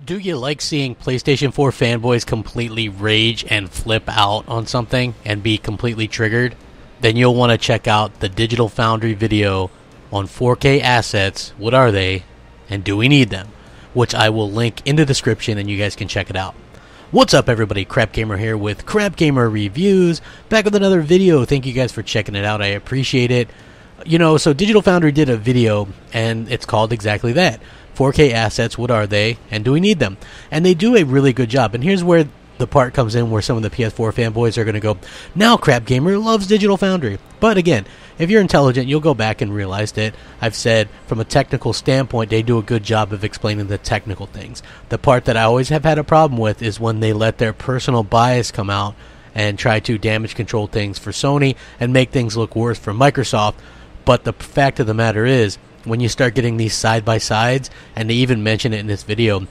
Do you like seeing PlayStation 4 fanboys completely rage and flip out on something and be completely triggered? Then you'll want to check out the Digital Foundry video on 4K assets. What are they? And do we need them? Which I will link in the description and you guys can check it out. What's up, everybody? Crapgamer here with Crapgamer Reviews. Back with another video. Thank you guys for checking it out. I appreciate it. You know, so Digital Foundry did a video and it's called exactly that. 4K assets, what are they, and do we need them? And they do a really good job. And here's where the part comes in where some of the PS4 fanboys are going to go, now Crapgamer loves Digital Foundry. But again, if you're intelligent, you'll go back and realize that I've said from a technical standpoint, they do a good job of explaining the technical things. The part that I always have had a problem with is when they let their personal bias come out and try to damage control things for Sony and make things look worse for Microsoft. But the fact of the matter is, when you start getting these side-by-sides, and they even mention it in this video,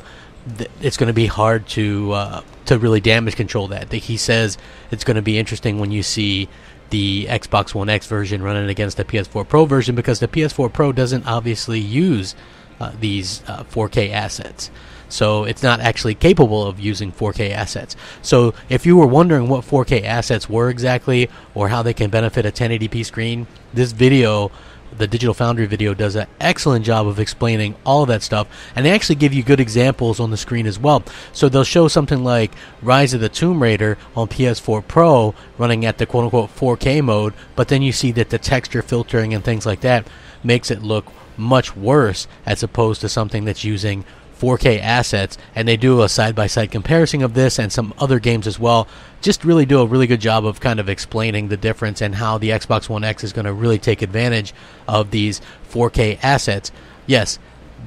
it's going to be hard to really damage control that. He says it's going to be interesting when you see the Xbox One X version running against the PS4 Pro version, because the PS4 Pro doesn't obviously use these 4K assets. So it's not actually capable of using 4K assets. So if you were wondering what 4K assets were exactly, or how they can benefit a 1080p screen, this video, the Digital Foundry video, does an excellent job of explaining all of that stuff, and they actually give you good examples on the screen as well. So they'll show something like Rise of the Tomb Raider on PS4 Pro running at the quote-unquote 4K mode, but then you see that the texture filtering and things like that makes it look much worse as opposed to something that's using 4K assets. And they do a side-by-side comparison of this and some other games as well. Just really do a really good job of kind of explaining the difference and how the Xbox One X is going to really take advantage of these 4K assets. Yes,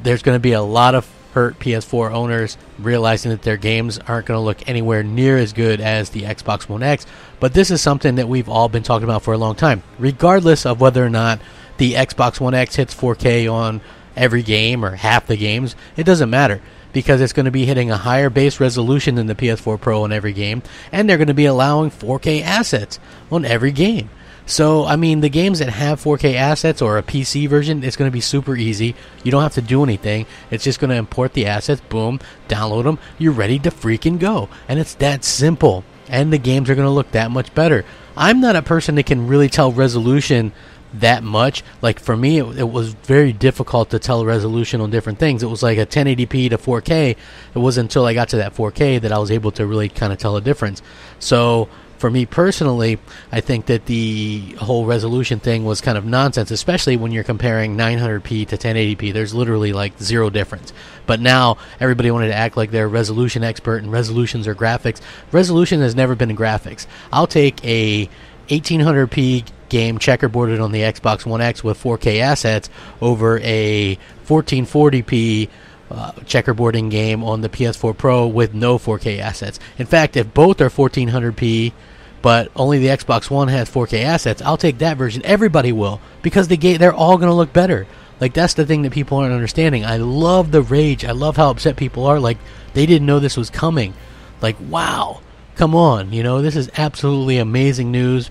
there's going to be a lot of hurt PS4 owners realizing that their games aren't going to look anywhere near as good as the Xbox One X, but this is something that we've all been talking about for a long time. Regardless of whether or not the Xbox One X hits 4K on every game or half the games, it doesn't matter, because it's going to be hitting a higher base resolution than the PS4 Pro on every game, and they're going to be allowing 4K assets on every game. So, I mean, the games that have 4K assets or a PC version, it's going to be super easy. You don't have to do anything. It's just going to import the assets, boom, download them, you're ready to freaking go. And it's that simple. And the games are going to look that much better. I'm not a person that can really tell resolution that much. Like, for me, it was very difficult to tell resolution on different things. It was like a 1080p to 4K. It wasn't until I got to that 4K that I was able to really kind of tell a difference. So for me personally, I think that the whole resolution thing was kind of nonsense, especially when you're comparing 900p to 1080p. There's literally like zero difference. But now everybody wanted to act like they're a resolution expert, and resolutions are graphics. Resolution has never been in graphics. I'll take a 1800p game checkerboarded on the Xbox One X with 4K assets over a 1440p checkerboarding game on the PS4 Pro with no 4K assets. In fact, if both are 1400p but only the Xbox One has 4K assets, I'll take that version. Everybody will, because they're all going to look better. Like, that's the thing that people aren't understanding. I love the rage. I love how upset people are. Like, they didn't know this was coming. Like, wow, come on, you know, this is absolutely amazing news.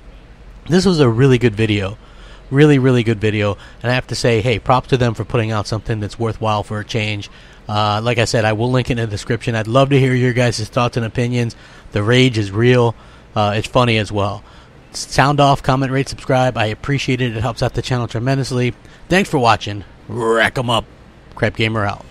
This was a really good video. Really, really good video. And I have to say, hey, props to them for putting out something that's worthwhile for a change. Like I said, I will link it in the description. I'd love to hear your guys' thoughts and opinions. The rage is real. It's funny as well. Sound off, comment, rate, subscribe. I appreciate it. It helps out the channel tremendously. Thanks for watching. Rack 'em up. Crapgamer out.